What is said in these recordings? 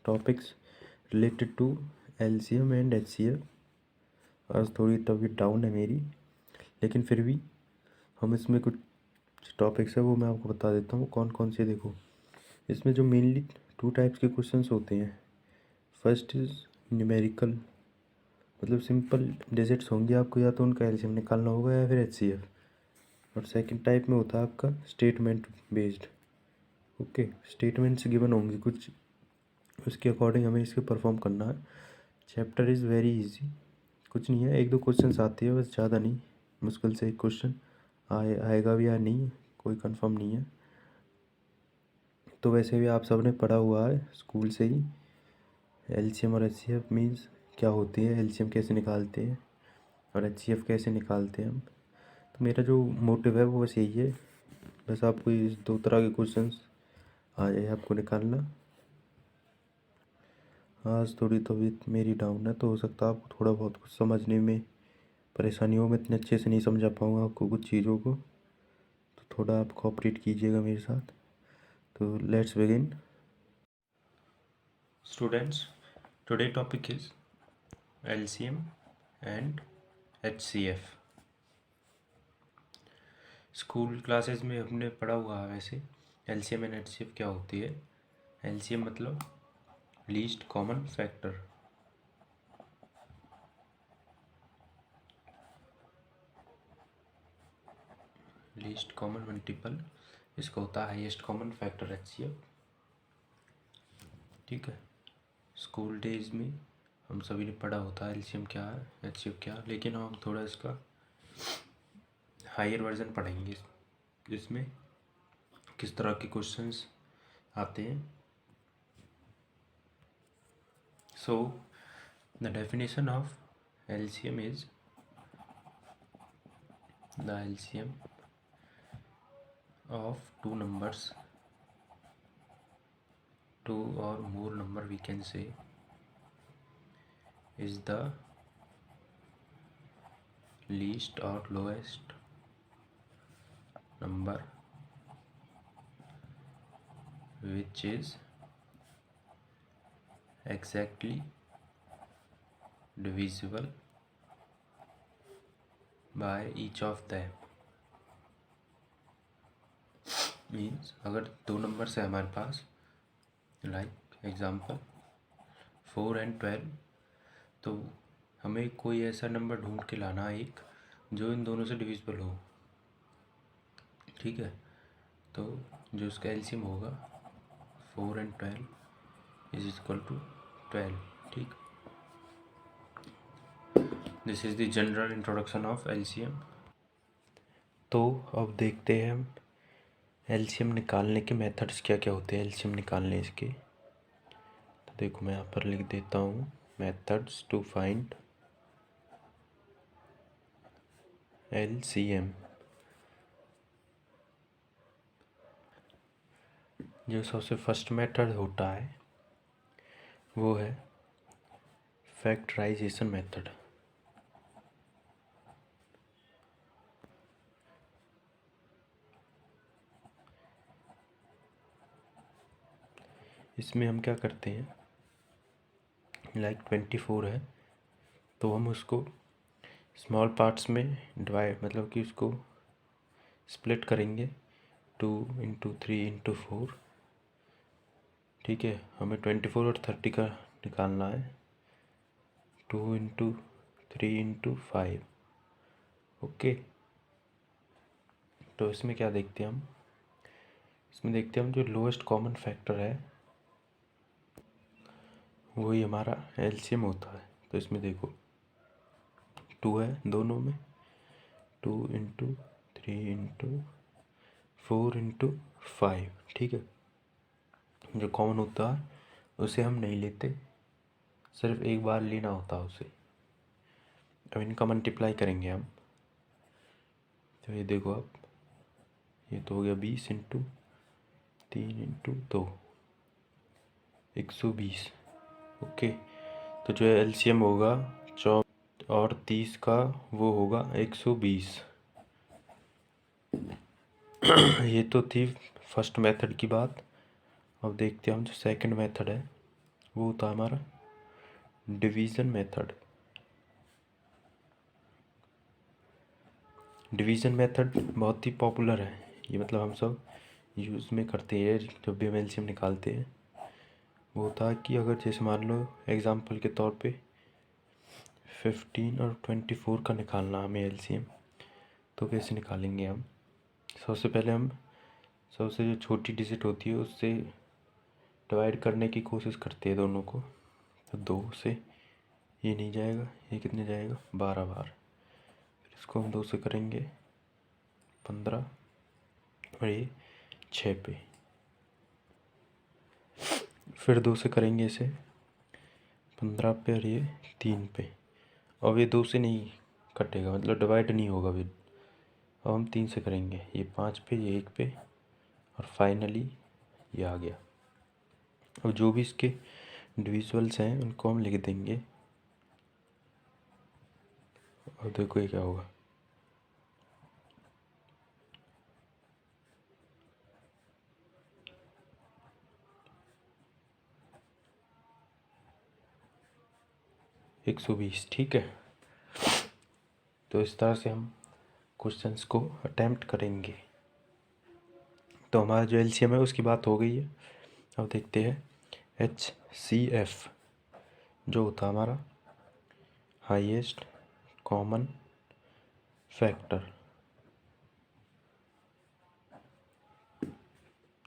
Topics related to LCM and HCF। आज थोड़ी तबीयत डाउन है मेरी, लेकिन फिर भी हम इसमें कुछ टॉपिक्स है वो मैं आपको बता देता हूँ कौन कौन से। देखो, इसमें जो मेनली 2 टाइप्स के क्वेश्चंस होते हैं। फर्स्ट इज़ न्यूमेरिकल, मतलब सिंपल डिजिट्स होंगे, आपको या तो उनका LCM निकालना होगा या फिर HCF। और सेकंड टाइप में होता है आपका statement based. Okay, statements given होंगे कुछ, उसके अकॉर्डिंग हमें इसके परफॉर्म करना है। चैप्टर इज़ वेरी इजी, कुछ नहीं है, 1-2 क्वेश्चंस आते हैं बस, ज़्यादा नहीं। मुश्किल से एक क्वेश्चन आएगा भी या नहीं कोई कंफर्म नहीं है। तो वैसे भी आप सबने पढ़ा हुआ है स्कूल से ही LCM और HCF मीन्स क्या होती है, LCM कैसे निकालते हैं और HCF कैसे निकालते हैं हम। तो मेरा जो मोटिव है वो बस यही है, बस आपको इस 2 तरह के क्वेश्चंस आ जाए आपको निकालना। आज थोड़ी तबीयत मेरी डाउन है, तो हो सकता है आपको थोड़ा बहुत कुछ समझने में परेशानी हो। मैं इतने अच्छे से नहीं समझा पाऊँगा आपको कुछ चीज़ों को, तो थोड़ा आप कोऑपरेट कीजिएगा मेरे साथ। तो let's begin. Students, today topic is LCM and HCF। School classes में हमने पढ़ा हुआ है वैसे LCM एंड HCF क्या होती है। LCM मतलब least common factor, least common multiple, इसका होता है हाईएस्ट कॉमन फैक्टर HCF। ठीक है, स्कूल डेज में हम सभी ने पढ़ा होता है LCM क्या है HCF क्या, लेकिन हम थोड़ा इसका हायर वर्जन पढ़ेंगे, इसमें किस तरह के क्वेश्चंस आते हैं। So the definition of LCM is the LCM of two numbers, two or more number we can say, is the least or lowest number which is exactly divisible by each of them। Means अगर 2 numbers है हमारे पास, like example 4 and 12, तो हमें कोई ऐसा number ढूंढ के लाना है एक जो इन दोनों से डिविजिबल हो। ठीक है, तो जो इसका LCM होगा 4 and 12 इज इक्वल टू 12। ठीक, this is the general introduction of LCM। तो अब देखते हैं हम LCM निकालने के मेथड्स क्या क्या होते हैं। LCM निकालने इसके, तो देखो मैं यहाँ पर लिख देता हूँ मेथड्स टू फाइंड LCM। जो सबसे फर्स्ट मेथड होता है वो है फैक्टराइजेशन मेथड। इसमें हम क्या करते हैं, लाइक 24 है तो हम उसको स्मॉल पार्ट्स में डिवाइड, मतलब कि उसको स्प्लिट करेंगे 2 into 3 into 4। ठीक है, हमें 24 और 30 का निकालना है, 2 into 3 into 5। ओके, तो इसमें क्या देखते हैं हम, इसमें देखते हैं हम जो लोएस्ट कॉमन फैक्टर है वही हमारा LCM होता है। तो इसमें देखो 2 है दोनों में, 2 into 3 into 4 into 5। ठीक है, जो कॉमन होता है उसे हम नहीं लेते, सिर्फ एक बार लेना होता है उसे। अब इनका मल्टीप्लाई करेंगे हम, तो ये देखो आप, ये तो हो गया 20 इंटू 3 इंटू 2, 120। ओके, तो जो LCM होगा 24 और 30 का वो होगा 120। ये तो थी फर्स्ट मेथड की बात। अब देखते हैं हम जो सेकंड मेथड है वो होता है हमारा डिवीज़न मेथड। डिवीज़न मेथड बहुत ही पॉपुलर है ये, मतलब हम सब यूज़ में करते हैं जब भी हम एलसीएम निकालते हैं। वो होता है कि अगर जैसे मान लो एग्जांपल के तौर पे 15 और 24 का निकालना हमें एलसीएम, तो कैसे निकालेंगे हम? सबसे पहले हम सबसे जो छोटी डिजिट होती है उससे डिवाइड करने की कोशिश करते हैं दोनों को। तो 2 से ये नहीं जाएगा, ये कितने जाएगा 12 बार। फिर इसको हम 2 से करेंगे 15 और ये 6 पे। फिर 2 से करेंगे इसे 15 पे और ये 3 पे। अब ये 2 से नहीं कटेगा, मतलब डिवाइड नहीं होगा फिर। अब हम 3 से करेंगे, ये 5 पे, ये 1 पे और फाइनली ये आ गया। अब जो भी इसके डिविजुअल्स हैं उनको हम लिख देंगे। और देखो ये क्या होगा, एक 120। ठीक है, तो इस तरह से हम क्वेश्चंस को अटेम्प्ट करेंगे। तो हमारा जो एलसीएम है उसकी बात हो गई है। अब देखते हैं HCF, जो होता है हमारा हाईएस्ट कॉमन फैक्टर।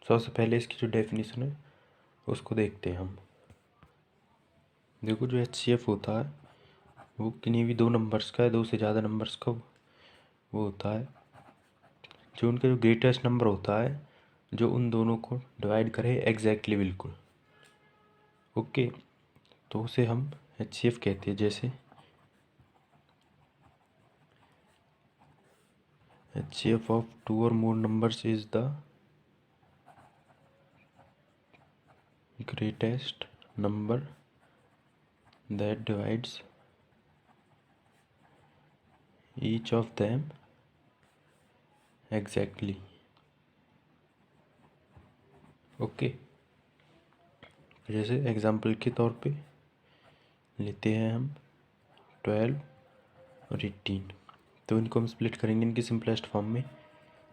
सबसे पहले इसकी जो डेफिनेशन है उसको देखते हैं हम। देखो जो HCF होता है वो किन्हीं भी 2 नंबर्स का है, 2 से ज़्यादा नंबर्स का वो होता है, जो उनका जो ग्रेटेस्ट नंबर होता है जो उन दोनों को डिवाइड करे एग्जैक्टली बिल्कुल। ओके, तो उसे हम HCF कहते हैं। जैसे HCF of 2 or more numbers is the greatest number that divides each of them exactly. Okay, जैसे एग्जाम्पल के तौर पे लेते हैं हम 12 और 18, तो इनको हम स्प्लिट करेंगे इनकी सिंपलेस्ट फॉर्म में।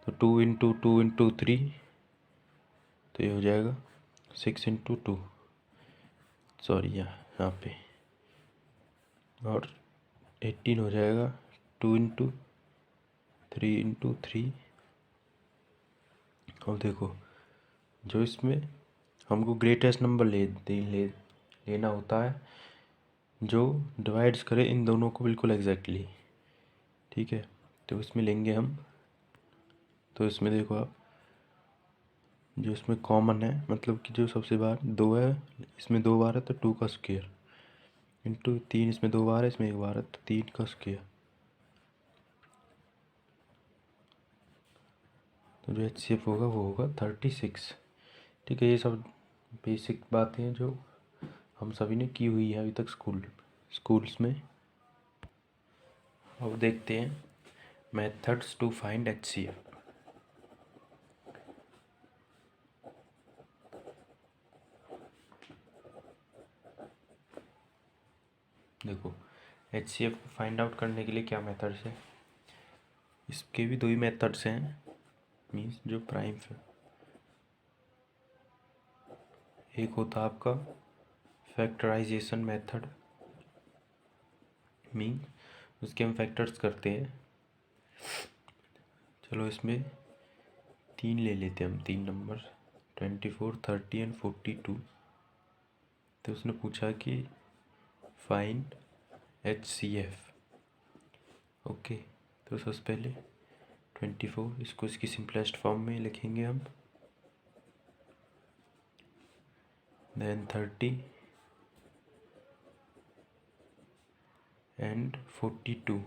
तो 2 इंटू 2 इंटू 3, तो ये हो जाएगा 6 इंटू 2, सॉरी यहाँ पे, और 18 हो जाएगा 2 इंटू 3 इंटू 3। और देखो जो इसमें हमको ग्रेटेस्ट नंबर लेना होता है जो डिवाइड्स करे इन दोनों को बिल्कुल एग्जैक्टली। ठीक है, तो इसमें लेंगे हम, तो इसमें देखो आप जो इसमें कॉमन है, मतलब कि जो सबसे बार 2 है, इसमें 2 बार है तो 2 का स्क्वायर इंटू 3, इसमें 2 बार है, इसमें 1 बार है तो 3 का स्क्वायर। तो जो HCF होगा वो होगा 36। ठीक है, ये सब बेसिक बातें हैं जो हम सभी ने की हुई है अभी तक स्कूल्स में। अब देखते हैं मेथड्स टू फाइंड HCF। देखो HCF को फाइंड आउट करने के लिए क्या मेथड्स है, इसके भी 2 ही मेथड्स हैं, मीन्स जो प्राइम है। एक होता है आपका फैक्टराइजेशन मेथड, मीन उसके हम फैक्टर्स करते हैं। चलो इसमें 3 ले लेते हैं हम, 3 नंबर 24, 30 एंड 42। तो उसने पूछा कि फाइंड HCF। ओके, तो सबसे पहले 24 इसको इसकी सिंपलेस्ट फॉर्म में लिखेंगे हम, देन 30 एंड 42।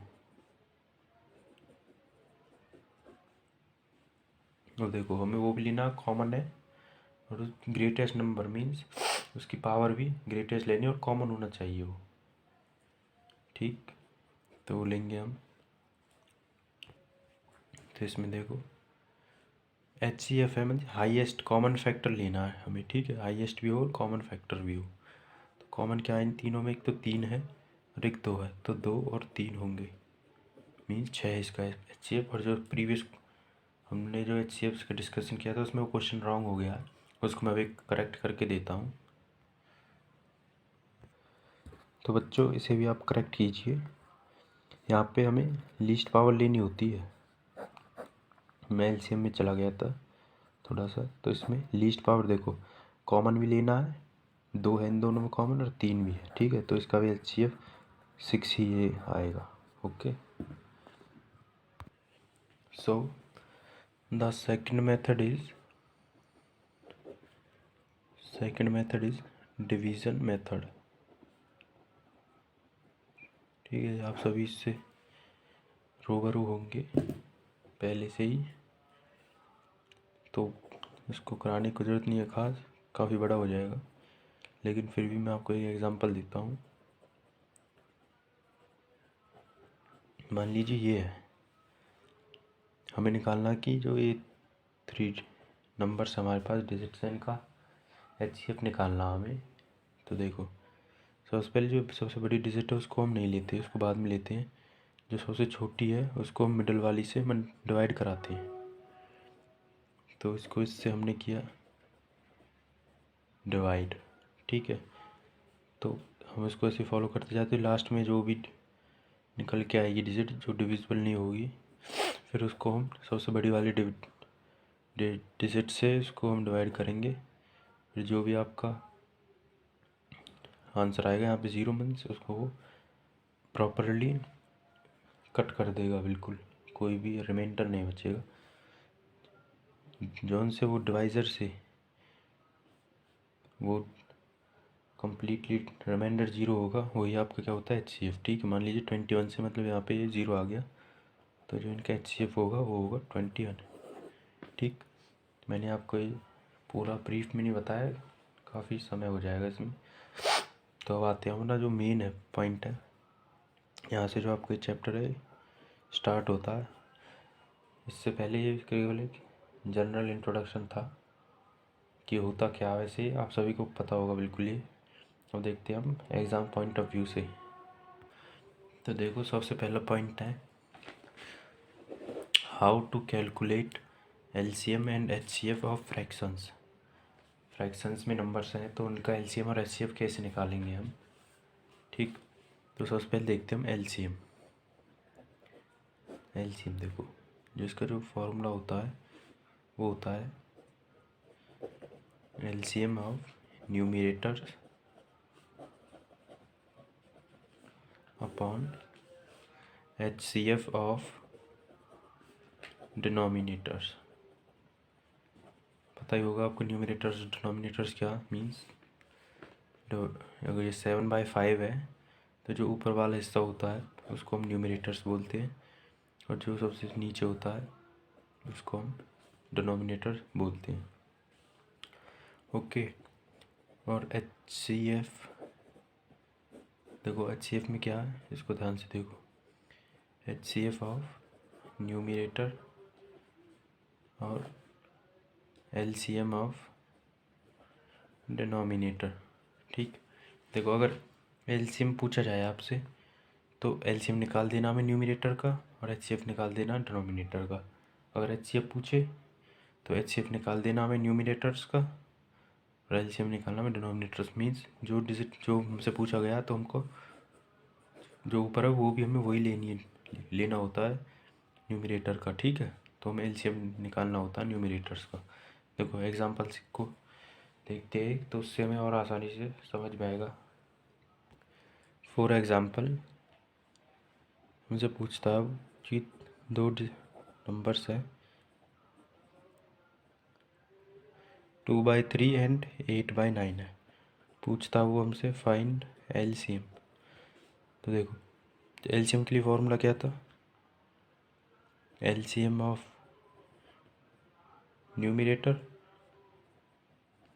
और देखो हमें वो भी लेना कॉमन है, और ग्रेटेस्ट नंबर मीन्स उसकी पावर भी ग्रेटेस्ट लेनी और कॉमन होना चाहिए वो। ठीक, तो वो लेंगे हम। तो इसमें देखो HCF है, मतलब हाईएस्ट कॉमन फैक्टर लेना है हमें। ठीक है, हाईएस्ट भी हो और कॉमन फैक्टर भी हो। कॉमन क्या है इन तीनों में, एक तो 3 है और एक 2 है, तो 2 और 3 होंगे, मीन्स 6 इसका HCF। और जो प्रीवियस हमने जो HCF का डिस्कशन किया था उसमें वो क्वेश्चन रॉन्ग हो गया है, उसको मैं अभी करेक्ट करके देता हूँ। तो बच्चों इसे भी आप करेक्ट कीजिए। यहाँ पे हमें लीस्ट पावर लेनी होती है, मैं LCM में चला गया था थोड़ा सा, तो इसमें लीस्ट पावर देखो कॉमन भी लेना है, 2 है इन दोनों में कॉमन और 3 भी है, ठीक है। तो इसका भी HCF 6 ही ये आएगा। Okay, so the second method is division method. ठीक है, आप सभी इससे रूबरू होंगे पहले से ही, तो इसको कराने की ज़रूरत नहीं है खास, काफ़ी बड़ा हो जाएगा, लेकिन फिर भी मैं आपको एक एग्जांपल देता हूँ। मान लीजिए ये है, हमें निकालना कि जो ये 3 नंबर्स हमारे पास डिजिट्स हैं इनका HCF निकालना हमें। तो देखो सबसे पहले जो सबसे बड़ी डिजिट है उसको हम नहीं लेते, उसको बाद में लेते हैं। जो सबसे छोटी है उसको हम मिडल वाली से डिवाइड कराते हैं। तो इसको इससे हमने किया डिवाइड, ठीक है। तो हम इसको ऐसे फॉलो करते जाते, लास्ट में जो भी निकल के आएगी डिजिट जो डिविजिबल नहीं होगी, फिर उसको हम सबसे बड़ी वाली डिजिट से इसको हम डिवाइड करेंगे। फिर जो भी आपका आंसर आएगा यहाँ पे 0 मीन्स उसको वो प्रॉपरली कट कर देगा, बिल्कुल कोई भी रिमाइंडर नहीं बचेगा। जौन से वो डिवाइज़र से वो कम्प्लीटली रिमाइंडर 0 होगा वही आपका क्या होता है HCF। ठीक है, मान लीजिए 21 से मतलब यहाँ पे ये 0 आ गया, तो जो इनका HCF होगा वो होगा 21। ठीक, मैंने आपको ये पूरा ब्रीफ में नहीं बताया, काफ़ी समय हो जाएगा इसमें। तो अब आते हैं हमारा जो मेन है पॉइंट है, यहाँ से जो आपका चैप्टर है स्टार्ट होता है। इससे पहले ये केवल एक जनरल इंट्रोडक्शन था कि होता क्या, वैसे आप सभी को पता होगा बिल्कुल ये। अब देखते हैं हम एग्ज़ाम पॉइंट ऑफ व्यू से। तो देखो सबसे पहला पॉइंट है how to calculate LCM and HCF of fractions. Fractions में नंबर्स हैं तो उनका LCM और HCF कैसे निकालेंगे हम। ठीक, तो सबसे पहले देखते हैं हम LCM देखो जो इसका जो फॉर्मूला होता है वो होता है LCM of numerator upon HCF of denominators. पता ही होगा आपको न्यूमरेटर्स डिनोमिनेटर्स क्या मीन्स। अगर ये 7/5 है तो जो ऊपर वाला हिस्सा होता है उसको हम न्यूमरेटर्स बोलते हैं, और जो सबसे नीचे होता है उसको हम डिनोमिनेटर बोलते हैं। ओके, और HCF देखो HCF में क्या है इसको ध्यान से देखो, HCF ऑफ न्यूमरेटर और LCM ऑफ डिनोमिनेटर। ठीक, देखो अगर LCM पूछा जाए आपसे तो LCM निकाल देना हमें न्यूमरेटर का और HCF निकाल देना डिनोमिनेटर का। अगर HCF पूछे तो HCF निकाल देना हमें न्यूमरेटर्स का और LCM निकालना हमें डिनोमिनेटर्स। मीन्स जो डिजिट जो हमसे पूछा गया तो हमको जो ऊपर है वो भी हमें वही लेना होता है न्यूमरेटर का। ठीक है, तो हमें LCM निकालना होता है न्यूमरेटर्स का। देखो एग्जाम्पल्स को देखते हैं तो उससे हमें और आसानी से समझ में आएगा। फॉर एग्ज़ाम्पल मुझे पूछता है कि 2 नंबर्स है 2/3 एंड 8/9 है, पूछता वो हमसे फाइंड LCM। तो देखो LCM के लिए फॉर्मूला क्या था, LCM of numerator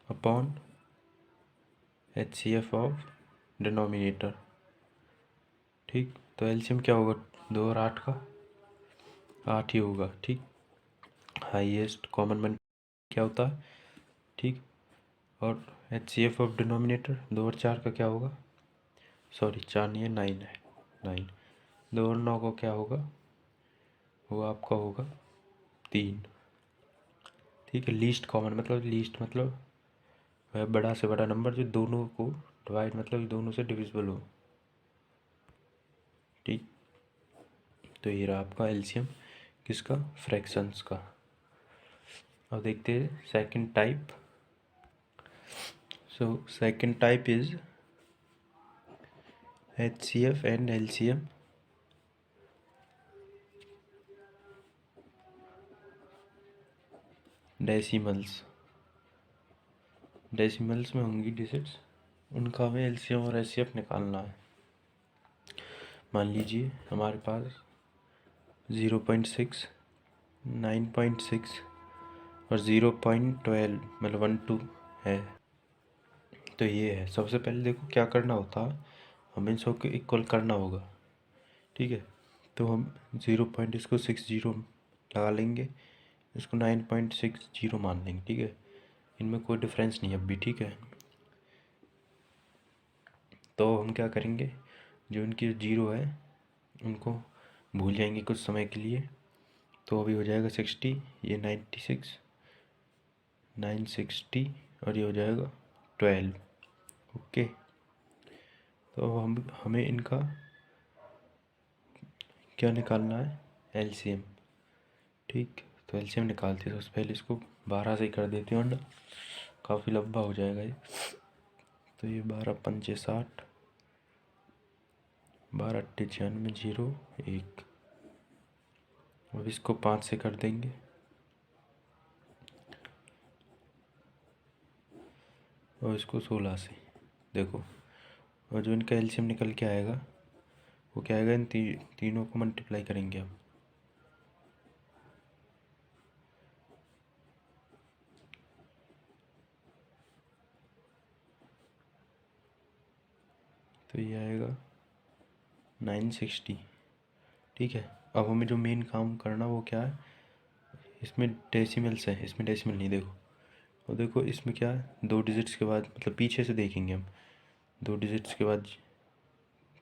upon HCF of denominator. ठीक, तो LCM क्या होगा 2 और 8 का 8 ही होगा। ठीक, हाईएस्ट कॉमन मन क्या होता है। ठीक, और HCF ऑफ डिनोमिनेटर 2 और 4 का क्या होगा, सॉरी 4 नहीं है 9 है, 9, 2 और 9 को क्या होगा, वो आपका होगा 3। ठीक है, लीस्ट कॉमन मतलब, लीस्ट मतलब वह बड़ा से बड़ा नंबर जो दोनों को डिवाइड मतलब दोनों से डिविजिबल हो। ठीक, तो ये रहा आपका एलसीएम किसका, फ्रैक्शंस का। अब देखते हैं second type. So second type is HCF and LCM decimals. Decimals में होंगी डिजिट्स, उनका हमें एलसीएम और एचसीएफ निकालना है। मान लीजिए हमारे पास 0.6, 9.6 और 0.12 मतलब 1 2 है। तो ये है, सबसे पहले देखो क्या करना होता है, हमें इन सबको इक्वल करना होगा। ठीक है, तो हम 0.60 लगा लेंगे, इसको 9.60 मान लेंगे। ठीक है, इनमें कोई डिफरेंस नहीं अब भी। ठीक है, तो हम क्या करेंगे, जो इनकी 0 है उनको भूल जाएंगे कुछ समय के लिए। तो अभी हो जाएगा 60, ये 96, 960 और ये हो जाएगा 12। ओके, तो हमें इनका क्या निकालना है, एलसीएम। ठीक, तो एलसीएम निकालते हैं। सबसे पहले इसको 12 से ही कर देते हैं, वरना काफ़ी लंबा हो जाएगा ये। तो ये 12 पंचे 60, 12 अट्ठे 96, 0 1। अब इसको 5 से कर देंगे, और इसको 16 से। देखो, और जो इनका एलसीएम निकल के आएगा वो क्या आएगा, इन तीनों को मल्टीप्लाई करेंगे हम। तो ये आएगा 960। ठीक है, अब हमें जो मेन काम करना वो क्या है, इसमें डेसिमल्स है, इसमें डेसिमल नहीं। देखो, और देखो इसमें क्या है, 2 डिजिट्स के बाद मतलब पीछे से देखेंगे हम, 2 डिजिट्स के बाद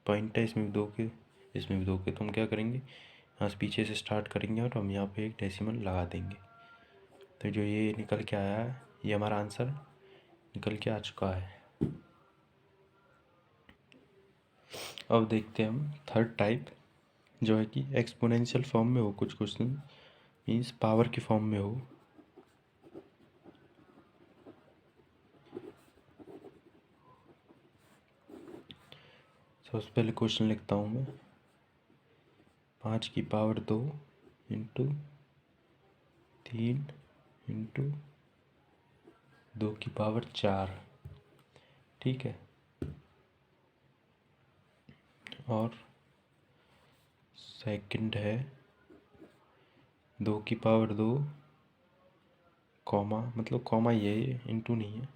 पॉइंट है, इसमें भी 2 के, इसमें भी 2 के। तो हम क्या करेंगे, यहाँ से पीछे से स्टार्ट करेंगे और हम यहाँ पे एक डेसिमल लगा देंगे। तो जो ये निकल के आया है, ये हमारा आंसर निकल के आ चुका है। अब देखते हैं हम थर्ड टाइप, जो है कि एक्सपोनेंशियल फॉर्म में हो कुछ क्वेश्चन, मीन्स पावर की फॉर्म में हो। सबसे पहले क्वेश्चन लिखता हूँ मैं, 5 की पावर 2 इंटू 3 इंटू 2 की पावर 4। ठीक है, और सेकंड है 2 की पावर 2 कॉमा, मतलब कॉमा ये इंटू नहीं है,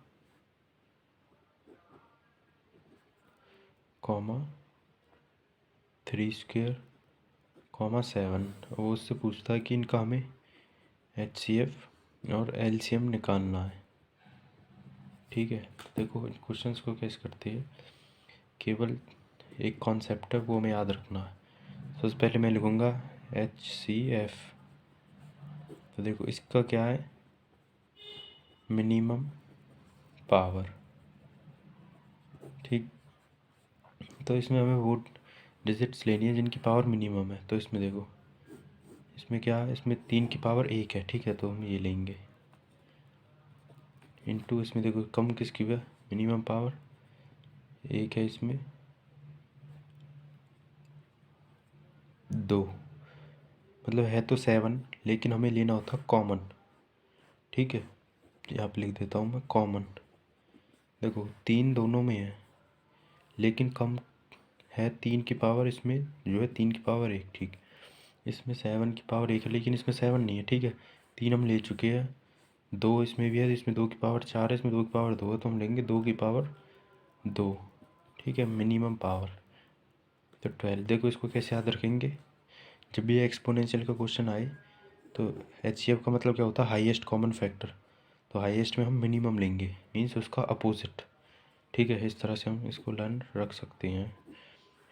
कॉमा 3 स्क्वेयर कॉमा 7। वो उससे पूछता है कि इनका हमें HCF और LCM निकालना है। ठीक है, तो देखो इन क्वेश्चंस को कैसे करते हैं, केवल एक कॉन्सेप्ट है वो हमें याद रखना है। सबसे पहले मैं लिखूँगा HCF। तो देखो इसका क्या है, मिनिमम पावर। ठीक, तो इसमें हमें वो डिजिट्स लेनी है जिनकी पावर मिनिमम है। तो इसमें देखो, इसमें क्या है, इसमें 3 की पावर 1 है। ठीक है, तो हम ये लेंगे इनटू, इसमें देखो कम किसकी है, मिनिमम पावर 1 है, इसमें 2, मतलब है तो 7, लेकिन हमें लेना होता कॉमन। ठीक है, यहाँ पे लिख देता हूँ मैं कॉमन। देखो 3 दोनों में है, लेकिन कम है 3 की पावर, इसमें जो है 3 की पावर 1। ठीक, इसमें 7 की पावर 1 है, लेकिन इसमें 7 नहीं है। ठीक है, 3 हम ले चुके हैं, 2 इसमें भी है, इसमें 2 की पावर 4 है, इसमें 2 की पावर 2 है, तो हम लेंगे 2 की पावर 2। ठीक है, मिनिमम पावर तो 12। देखो इसको कैसे याद रखेंगे, जब भी एक्सपोनेंशियल का क्वेश्चन आए तो HCF का मतलब क्या होता है, हाईएस्ट कॉमन फैक्टर। तो हाईएस्ट में हम मिनिमम लेंगे, मीन्स उसका अपोजिट। ठीक है, इस तरह से हम इसको लर्न रख सकते हैं।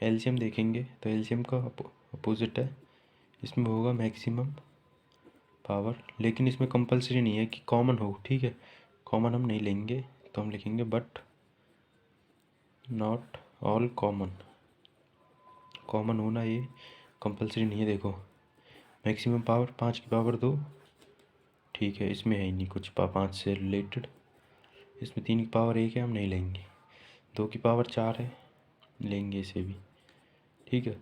एलसीएम देखेंगे तो एलसीएम का अपोजिट है, इसमें होगा मैक्सिमम पावर, लेकिन इसमें कंपलसरी नहीं है कि कॉमन हो। ठीक है, कॉमन हम नहीं लेंगे, तो हम लिखेंगे but not all common. Common होना ये कंपलसरी नहीं है। देखो मैक्सिमम पावर 5 की पावर 2, ठीक है, इसमें है ही नहीं कुछ 5 से रिलेटेड। इसमें 3 की पावर 1 है, हम नहीं लेंगे। 2 की पावर 4 है, लेंगे इसे भी। ठीक है,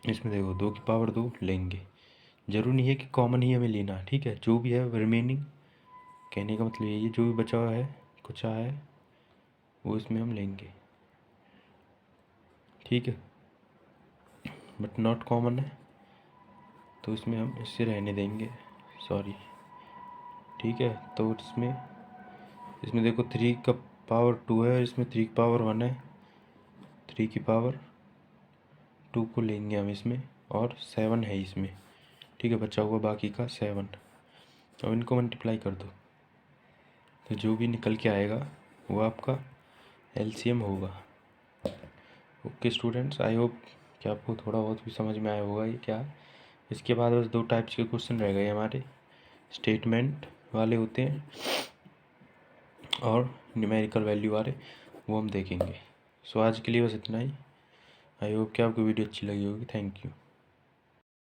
इसमें देखो 2 की पावर 2 लेंगे। ज़रूरी नहीं है कि कॉमन ही हमें लेना। ठीक है, जो भी है रिमेनिंग, कहने का मतलब यही है, जो भी बचा हुआ है कुछ है वो इसमें हम लेंगे। ठीक है, बट नॉट कॉमन है तो इसमें हम इससे रहने देंगे, सॉरी। ठीक है, तो इसमें देखो 3 का पावर 2 है, इसमें 3 की पावर 1 है, 3 की पावर 2 को लेंगे हम इसमें, और 7 है इसमें। ठीक है, बचा हुआ बाकी का 7। अब इनको मल्टीप्लाई कर दो, तो जो भी निकल के आएगा वो आपका एलसीएम होगा। ओके स्टूडेंट्स, आई होप कि आपको थोड़ा बहुत भी समझ में आया होगा ये क्या है। इसके बाद बस 2 टाइप्स के क्वेश्चन रह गए हमारे, स्टेटमेंट वाले होते हैं और न्यूमेरिकल वैल्यू वाले, वो हम देखेंगे। सो आज के लिए बस इतना ही। आई होप कि आपको वीडियो अच्छी लगी होगी। Thank you.